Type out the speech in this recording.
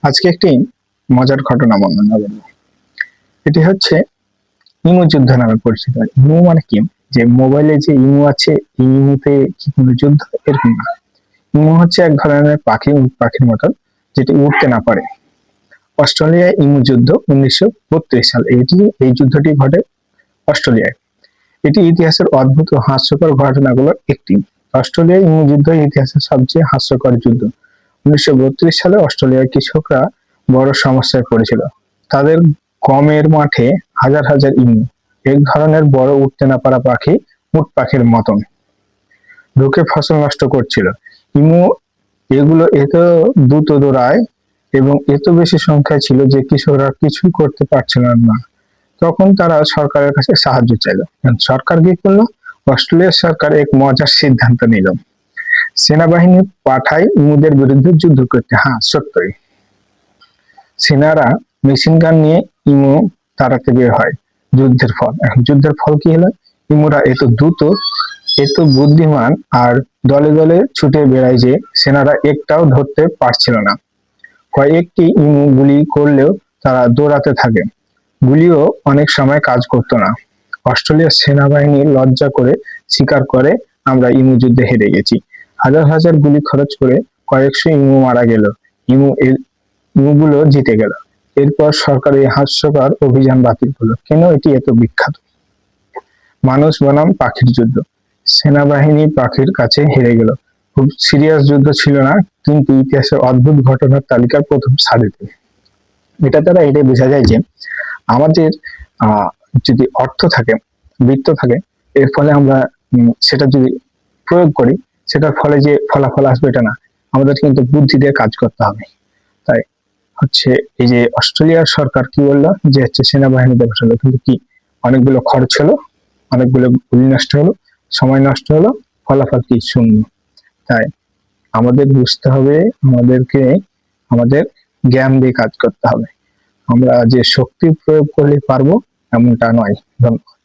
আজকে একটি মজার ঘটনা বর্ণনা করব। এটি হচ্ছে ইমু যুদ্ধ নামে পরিচিত। ইমু মানে কি, যে মোবাইলে যে ইমু আছে, এই ইমুতে কি কোনো যুদ্ধ, এরকম না। ইমু হচ্ছে এক ধরনের পাখি, উট পাখির মতন, যেটি উঠতে না পারে। অস্ট্রেলিয়ায় ইমু যুদ্ধ 1932 সাল, এই যুদ্ধটি ঘটে অস্ট্রেলিয়ায়। এটি ইতিহাসের অদ্ভুত ও হাস্যকর ঘটনাগুলোর একটি। অস্ট্রেলিয়ায় ইমু যুদ্ধ ইতিহাসের সবচেয়ে হাস্যকর যুদ্ধ। 1932 সালে অস্ট্রেলিয়ার কৃষকরা বড় সমস্যায় পড়েছিল। তাদের গমের মাঠে হাজার হাজার ইমু, এক ধরনের বড় উঠতে না পারা পাখি, উট পাখির মতন, ঢুকে ফসল নষ্ট করছিল। ইমু এগুলো এত দ্রুত দৌড়ায় এবং এত বেশি সংখ্যায় ছিল যে কৃষকরা কিছুই করতে পারছিল না। তখন তারা সরকারের কাছে সাহায্য চাইল। সরকার কি করলো? অস্ট্রেলিয়ার সরকার এক মজার সিদ্ধান্ত নিল, সেনাবাহিনী পাঠায় ইমুদের বিরুদ্ধে যুদ্ধ করতে। হ্যাঁ, সত্যই। সেনারা মেশিন গান নিয়ে ইমু তাড়াতে বের হয়। যুদ্ধের ফল কি হলো? ইমুরা এত দ্রুত, এত বুদ্ধিমান আর দলে দলে ছুটে বেড়ায় যে সেনারা একটাও ধরতে পারছিল না। কয়েকটি ইমু গুলি করলেও তারা দৌড়াতে থাকে। গুলিও অনেক সময় কাজ করতো না। অস্ট্রেলিয়ার সেনাবাহিনী লজ্জা করে স্বীকার করে, আমরা ইমু যুদ্ধে হেরে গেছি। হাজার হাজার গুলি খরচ করে কয়েকশো ইমু মারা গেল, ইমুগুলো জিতে গেল। এরপর সরকার এই হাস্যকর অভিযান বাতিল করলো। কেন এটি এত বিখ্যাত? মানুষ বনাম পাখির যুদ্ধ। সেনাবাহিনী পাখির কাছে হেরে গেল। খুব সিরিয়াস যুদ্ধ ছিল না, কিন্তু ইতিহাসের অদ্ভুত ঘটনার তালিকার প্রথম সারিতে। এটা দ্বারা এটাই বোঝা যায় যে আমাদের যদি অর্থ থাকে, বৃত্ত থাকে, এর ফলে আমরা সেটা যদি প্রয়োগ করি, সেটার ফলে যে ফলাফল আসবে এটা না, আমাদের কিন্তু বুদ্ধি দিয়ে কাজ করতে হবে। তাই হচ্ছে এই যে অস্ট্রেলিয়ার সরকার কি বললো, যে হচ্ছে সেনাবাহিনী পাঠালো, কিন্তু কি অনেকগুলো খরচ হলো, অনেকগুলো গুলি নষ্ট হলো, সময় নষ্ট হলো, ফলাফল কি? শূন্য। তাই আমাদের বুঝতে হবে, আমাদের জ্ঞান দিয়ে কাজ করতে হবে। আমরা যে শক্তি প্রয়োগ করলে পারবো এমনটা নয়। ধন্যবাদ।